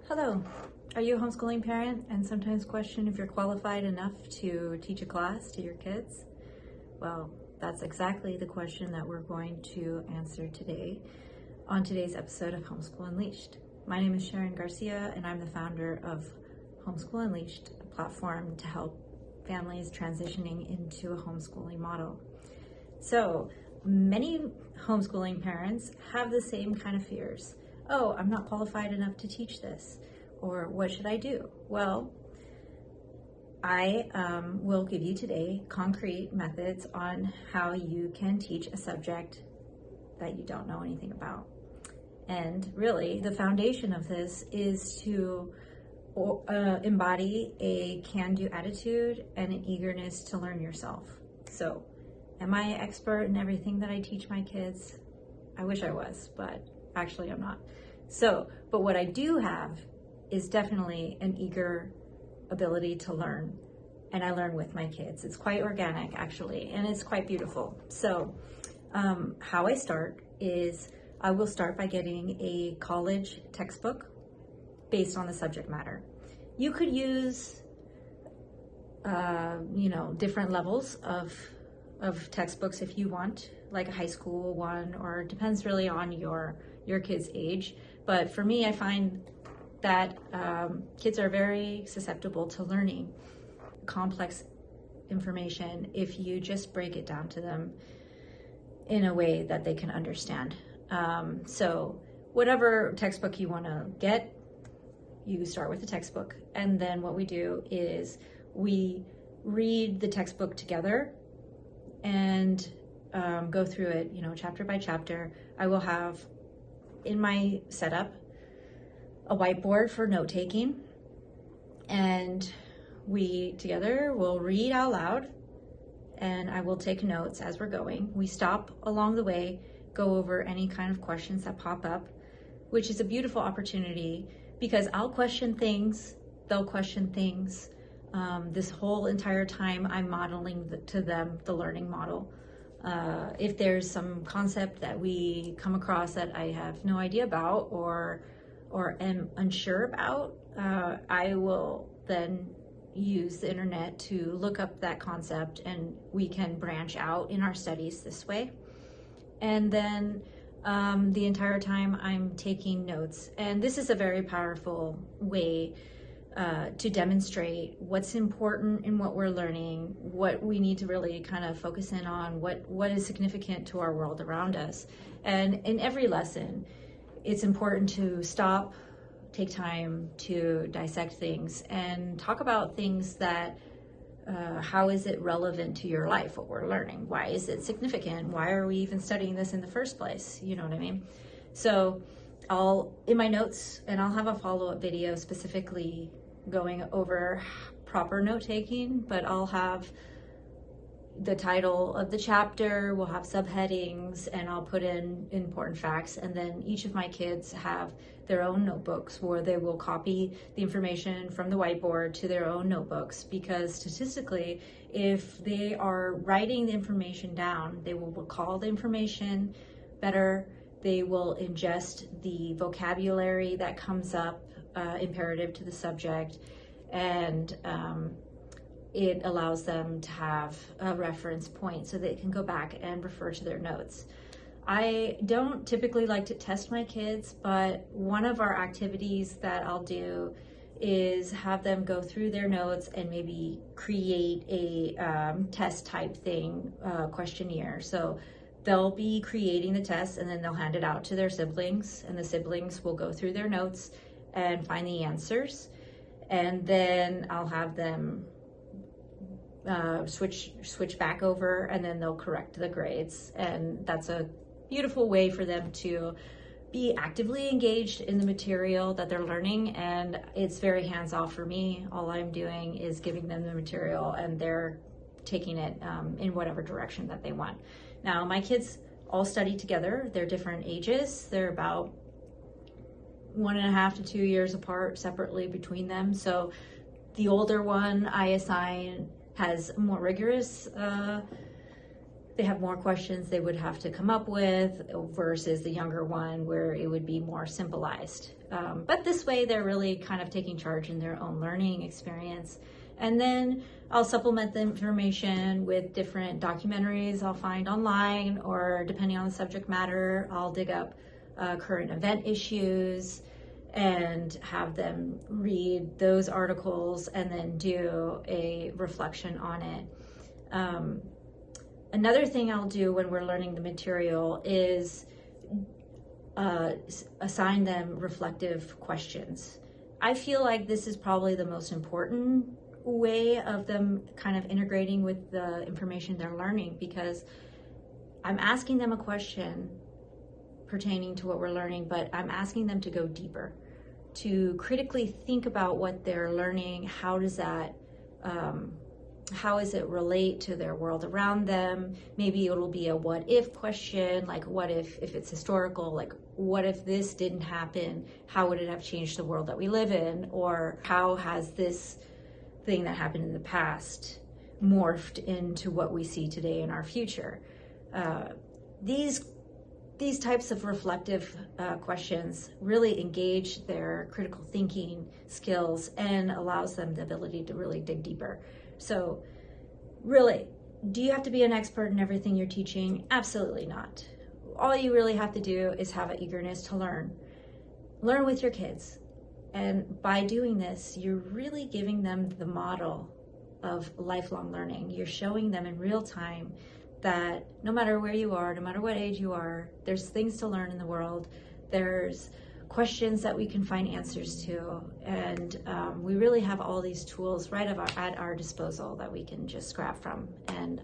Hello, are you a homeschooling parent and sometimes question if you're qualified enough to teach a class to your kids? Well, that's exactly the question that we're going to answer today on today's episode of Homeschool Unleashed. My name is Sharon Garcia and I'm the founder of Homeschool Unleashed, a platform to help families transitioning into a homeschooling model. So many homeschooling parents have the same kind of fears. Oh, I'm not qualified enough to teach this, or what should I do? Well, I will give you today concrete methods on how you can teach a subject that you don't know anything about. And really, the foundation of this is to embody a can-do attitude and an eagerness to learn yourself. So, am I an expert in everything that I teach my kids? I wish I was, but actually I'm not. But what I do have is definitely an eager ability to learn, and I learn with my kids. It's quite organic actually, and it's quite beautiful. So how I start is I will start by getting a college textbook based on the subject matter. You could use different levels of textbooks if you want, like a high school one, or it depends really on your kid's age. But for me, I find that kids are very susceptible to learning complex information if you just break it down to them in a way that they can understand. So whatever textbook you want to get, you start with the textbook. And then what we do is we read the textbook together and go through it, chapter by chapter. I will have in my setup a whiteboard for note-taking, and we together will read out loud, and I will take notes as we're going. We stop along the way, go over any kind of questions that pop up, which is a beautiful opportunity because I'll question things, they'll question things. This whole entire time I'm modeling to them the learning model. If there's some concept that we come across that I have no idea about or am unsure about, I will then use the internet to look up that concept, and we can branch out in our studies this way. And then the entire time I'm taking notes, and this is a very powerful way to demonstrate what's important in what we're learning, what we need to really kind of focus in on, what is significant to our world around us. And in every lesson, it's important to stop, take time to dissect things and talk about things that, how is it relevant to your life, what we're learning? Why is it significant? Why are we even studying this in the first place? You know what I mean? So in my notes, and I'll have a follow-up video specifically going over proper note-taking, but I'll have the title of the chapter, we'll have subheadings, and I'll put in important facts. And then each of my kids have their own notebooks where they will copy the information from the whiteboard to their own notebooks, because statistically, if they are writing the information down, they will recall the information better. They will ingest the vocabulary that comes up imperative to the subject, and it allows them to have a reference point so they can go back and refer to their notes. I don't typically like to test my kids, but one of our activities that I'll do is have them go through their notes and maybe create a test type thing, questionnaire. So they'll be creating the test and then they'll hand it out to their siblings, and the siblings will go through their notes and find the answers. And then I'll have them switch back over, and then they'll correct the grades. And that's a beautiful way for them to be actively engaged in the material that they're learning. And it's very hands-off for me. All I'm doing is giving them the material, and they're taking it in whatever direction that they want. Now, my kids all study together. They're different ages. They're about 1.5 to 2 years apart separately between them. So the older one I assign has more rigorous they have more questions they would have to come up with versus the younger one where it would be more symbolized. But this way they're really kind of taking charge in their own learning experience. And then I'll supplement the information with different documentaries I'll find online, or depending on the subject matter, I'll dig up current event issues and have them read those articles and then do a reflection on it. Another thing I'll do when we're learning the material is assign them reflective questions. I feel like this is probably the most important way of them kind of integrating with the information they're learning, because I'm asking them a question pertaining to what we're learning, but I'm asking them to go deeper, to critically think about what they're learning. How does that how does it relate to their world around them? Maybe it'll be a what if question, like what if it's historical, like what if this didn't happen? How would it have changed the world that we live in? Or how has this thing that happened in the past morphed into what we see today in our future? These types of reflective questions really engage their critical thinking skills and allows them the ability to really dig deeper. So really, do you have to be an expert in everything you're teaching? Absolutely not. All you really have to do is have an eagerness to learn. Learn with your kids. And by doing this, you're really giving them the model of lifelong learning. You're showing them in real time that no matter where you are, no matter what age you are, there's things to learn in the world. There's questions that we can find answers to, and we really have all these tools right at our disposal that we can just grab from. And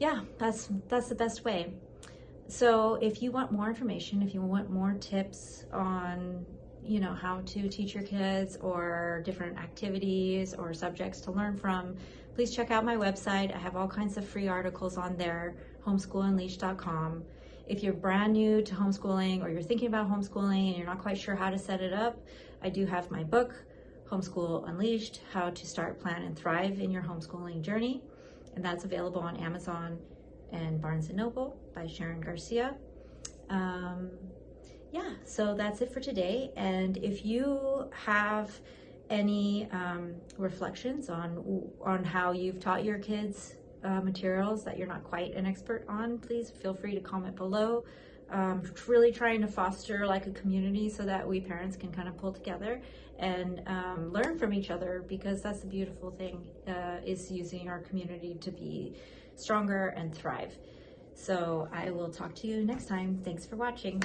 yeah, that's the best way. So if you want more information, if you want more tips on how to teach your kids, or different activities or subjects to learn from, please check out my website. I have all kinds of free articles on there, homeschoolenleash.com. If you're brand new to homeschooling, or you're thinking about homeschooling and you're not quite sure how to set it up, I do have my book, Homeschool Unleashed, How to Start, Plan, and Thrive in Your Homeschooling Journey. And that's available on Amazon and Barnes & Noble by Sharon Garcia. Yeah, so that's it for today. And if you have any reflections on how you've taught your kids materials that you're not quite an expert on, please feel free to comment below. Really trying to foster like a community so that we parents can kind of pull together and learn from each other, because that's the beautiful thing, is using our community to be stronger and thrive. So I will talk to you next time. Thanks for watching.